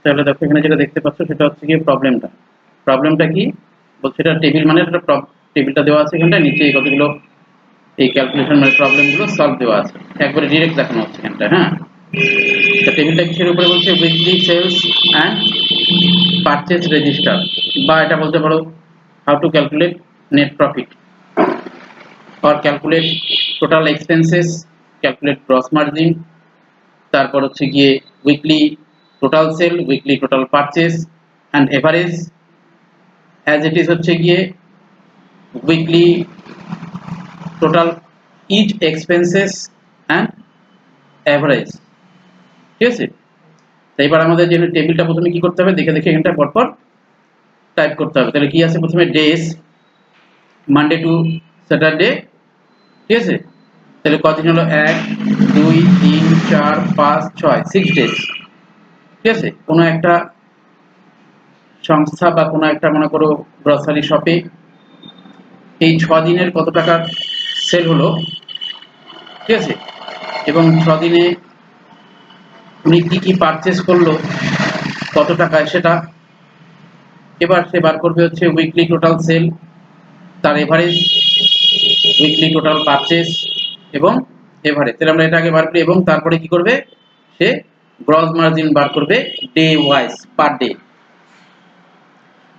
তাহলে দেখো এখানে যেটা দেখতে পাচ্ছ সেটা হচ্ছে কি প্রবলেমটা কি বলছে, এটা টেবিল মানে একটা টেবিলটা দেওয়া আছে এখানটা, নিচে কতগুলো এই ক্যালকুলেশন মানে প্রবলেমগুলো সলভ দেওয়া আছে, একবারে ডিরেক্ট দেখানো হচ্ছে এখানটা। হ্যাঁ, টেবিলটা কিসের উপরে বলছে, weekly sales and purchase register, বা এটা বলতে পারো how to calculate net profit or calculate total expenses, calculate gross margin, তারপর হচ্ছে গিয়ে weekly total sale, weekly total purchase and average, as it is হচ্ছে গিয়ে weekly total each expenses and average. ঠিক আছে, তো এবার আমাদের যে টেবিলটা প্রথমে কি করতে হবে, দেখে দেখে এখানটা পরপর টাইপ করতে হবে। তাহলে কি আছে, প্রথমে ডেজ, মানডে টু স্যাটারডে। ঠিক আছে, তাহলে কদিন হলো, 1 2 3 4 5 6, 6 ডেজ। ঠিক আছে, কোনো একটা সংস্থা বা কোনো একটা মনে করো গ্রসারি শপে এই 6 দিনের কত টাকা সেল হলো। ঠিক আছে, এবং 6 দিনে উনি কি কি পারচেজ করলো কত টাকায় সেটা। এবার সে বার করবে হচ্ছে উইকলি টোটাল সেল, তার এভারেজ, উইকলি টোটাল পারচেজ এবং এভারেজ। তাহলে আমরা এটা আগে বার করি এবং তারপরে কি করবে, সে গ্রস মার্জিন বার করবে ডে ওয়াইজ, পার ডে।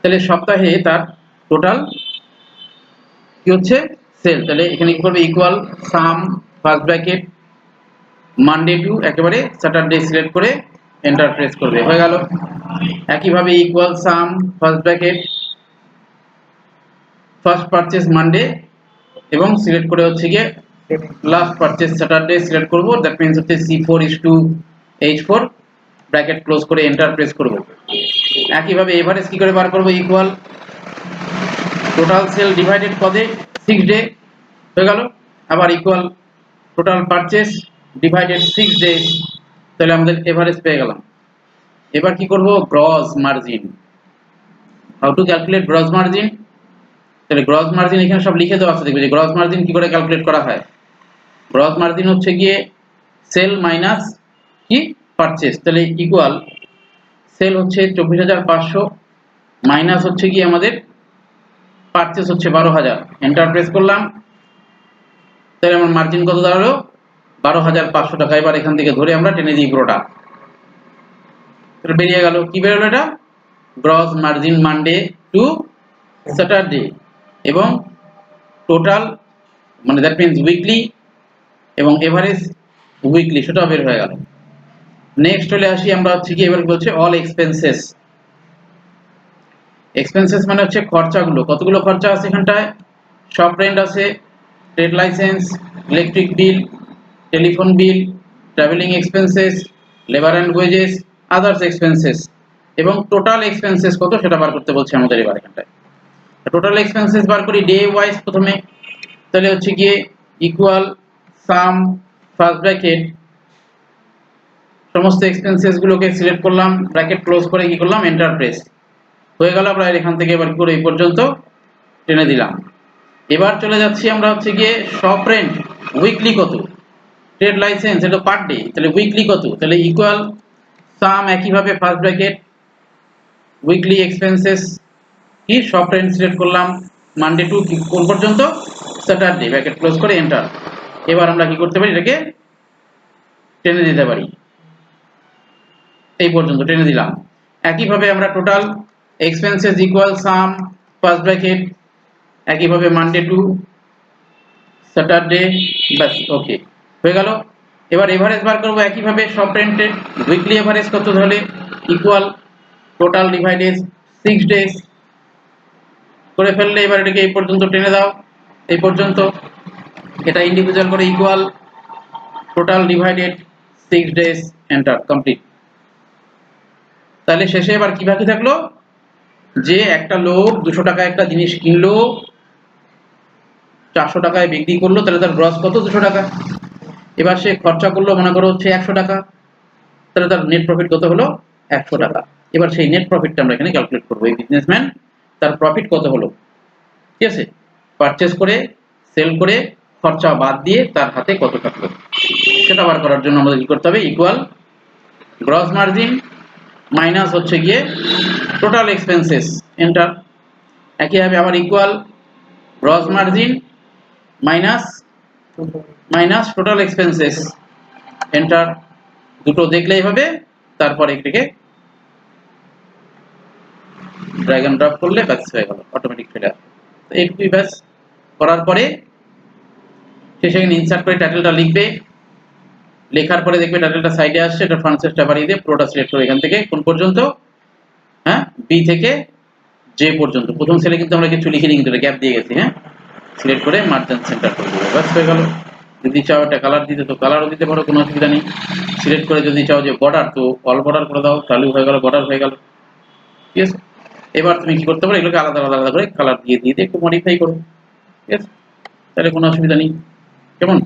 তাহলে সপ্তাহে তার টোটাল কি হচ্ছে, সেল। তাহলে এখানে কি করবে, equal sum first bracket Monday to একেবারে স্যাটারডে সিলেক্ট করে এন্টার প্রেস করবে, হয়ে গেল। একইভাবে equal sum first bracket first purchase Monday এবং সিলেক্ট করে হচ্ছে গিয়ে লাস্ট পারচেজ স্যাটারডে সিলেক্ট করব, দ্যাট মিন্স হচ্ছে C4:H4 ব্র্যাকেট ক্লোজ করে এন্টার প্রেস করব। একইভাবে এভারেজ কি করে বার করব, ইকুয়াল টোটাল সেল ডিভাইডেড কদে 6 ডে, হয়ে গেল। আবার equal total purchase divided 6 days, তাহলে আমাদের এভারেজ পেয়ে গেলাম। এবার কি করব, gross margin, how to calculate gross margin. তাহলে গ্রস মার্জিন এখানে সব লিখে দেওয়া আছে, দেখবে যে গ্রস মার্জিন কি করে ক্যালকুলেট করা হয়। গ্রস মার্জিন হচ্ছে গিয়ে সেল মাইনাস কি পারচেজ, তাহলে ইকুয়াল সেল হচ্ছে 24,500 মাইনাস হচ্ছে গিয়ে আমাদের পারচেজ হচ্ছে 12,000, এন্টার প্রেস করলাম। তাহলে আমার মার্জিন কত দাঁড়ালো, 12,500 টাকা। এবার এখান থেকে ধরে আমরা টেনে দিই পুরোটা, তাহলে বেরিয়ে গেল। কি বেরোলো, এটা gross margin Monday to Saturday এবং টোটাল মানে দ্যাট মিন্স উইকলি এবং এভারেজ উইকলি, সেটাও বের হয়ে গেল। নেক্সট চলে আসি আমরা হচ্ছে কি, এবার বলছে অল এক্সপেন্সেস। এক্সপেন্সেস মানে হচ্ছে খরচাগুলো, কতগুলো খরচা আছে এখানটায়, শপ রেন্ট আছে, trade licence, electric bill, telephone bill, travelling expenses, labour and wages, others expenses এবং টোটাল এক্সপেন্সেস কত সেটা বার করতে বলছে আমাদের এবার এখানটায়। টোটাল এক্সপেন্সেস বার করি ডে ওয়াইজ প্রথমে, তাহলে হচ্ছে গিয়ে ইকুয়াল সাম ফার্স্ট ব্র্যাকেট সমস্ত এক্সপেন্সেস গুলোকে সিলেক্ট করলাম, ব্র্যাকেট ক্লোজ করে কি করলাম, এন্টার প্রেস, হয়ে গেল। আমরা এখান থেকে এবার কি করে এই পর্যন্ত টেনে দিলাম। এবার চলে যাচ্ছি আমরা হচ্ছে গিয়ে শপ রেন্ট উইকলি কত, ট্রেড লাইসেন্স এটা পার ডে, তাহলে উইকলি কত, তাহলে ইকুয়াল সাম একইভাবে ফার্স্ট ব্র্যাকেট উইকলি এক্সপেন্সেস কি শপ রেন্ট সিলেক্ট করলাম, মানডে টু কোন পর্যন্ত, স্যাটারডে, ব্র্যাকেট ক্লোজ করে এন্টার। এবার আমরা কি করতে পারি, এটাকে টেনে দিতে পারি, এই পর্যন্ত টেনে দিলাম। একইভাবে আমরা total expenses equal sum first bracket একইভাবে মানডে টু স্যাটারডে, বাস ওকে, হয়ে গেল। এবার এভারেজ বার করব একইভাবে শপ রেন্টের উইকলি এভারেজ কত, তাহলে ইকুয়াল টোটাল ডিভাইডেড 6 ডেজ করে ফেললে এবার এটাকে এই পর্যন্ত টেনে দাও, এই পর্যন্ত, এটা ইন্ডিভিজুয়াল করে equal total divided 6 days, enter, complete. তাহলে শেষে এবার কি বাকি থাকলো, যে একটা লোক 200 টাকায় একটা জিনিস কিনলো, 400 টাকায় বিক্রি করলো, তাহলে তার গ্রস কত, 200 টাকা। এবার সে খরচা করলো মনে করো হচ্ছে 100 টাকা, তাহলে তার নেট প্রফিট কত হলো, 100 টাকা। এবার সেই নেট প্রফিটটা আমরা এখানে ক্যালকুলেট করবো, এই বিজনেসম্যান তার প্রফিট কত হলো। ঠিক আছে, পারচেজ করে সেল করে খরচা বাদ দিয়ে তার হাতে কত থাকলো সেটা বার করার জন্য আমাদের কি করতে হবে, ইকুয়াল গ্রস মার্জিন মাইনাস হচ্ছে গিয়ে টোটাল এক্সপেন্সেস, এন্টার। একইভাবে আবার equal gross margin minus total expenses, enter. দুটো দেখলেই হবে, তারপর এটাকে ড্র্যাগ এন্ড ড্রপ করলে ব্যাস হয়ে গেল, অটোমেটিক চলে আসবে। তো এইটুকুই ব্যাস। করার পরে শেষে ইনসার্ট করে টাইটেলটা লিখবে, লেখার পরে দেখবে টাইটেলটা সাইডে আসছে, এটা ফ্রন্ট সাইজটা বাড়িয়ে দিয়ে পুরোটা সিলেক্ট করে এখান থেকে কোন পর্যন্ত, হ্যাঁ, বি থেকে জে পর্যন্ত। প্রথম সেলে কিন্তু আমরা কিছু লিখিনি, কিন্তু গ্যাপ দিয়ে গেছি, হ্যাঁ। সিলেক্ট করে মার্জিন সেন্টার করে দেবো, ব্যাস হয়ে গেল। যদি চাও এটা কালার দিতে তো কালারও দিতে পারো, কোনো অসুবিধা নেই। সিলেক্ট করে যদি চাও যে বর্ডার, তো অল বর্ডার করে দাও, চালু হয়ে গেল, বর্ডার হয়ে গেল, ঠিক আছে। এবার তুমি কি করতে পারো, এগুলোকে আলাদা আলাদা করে কালার দিয়ে একটু মডিফাই করো, ঠিক আছে, তাহলে কোনো অসুবিধা নেই, কেমন।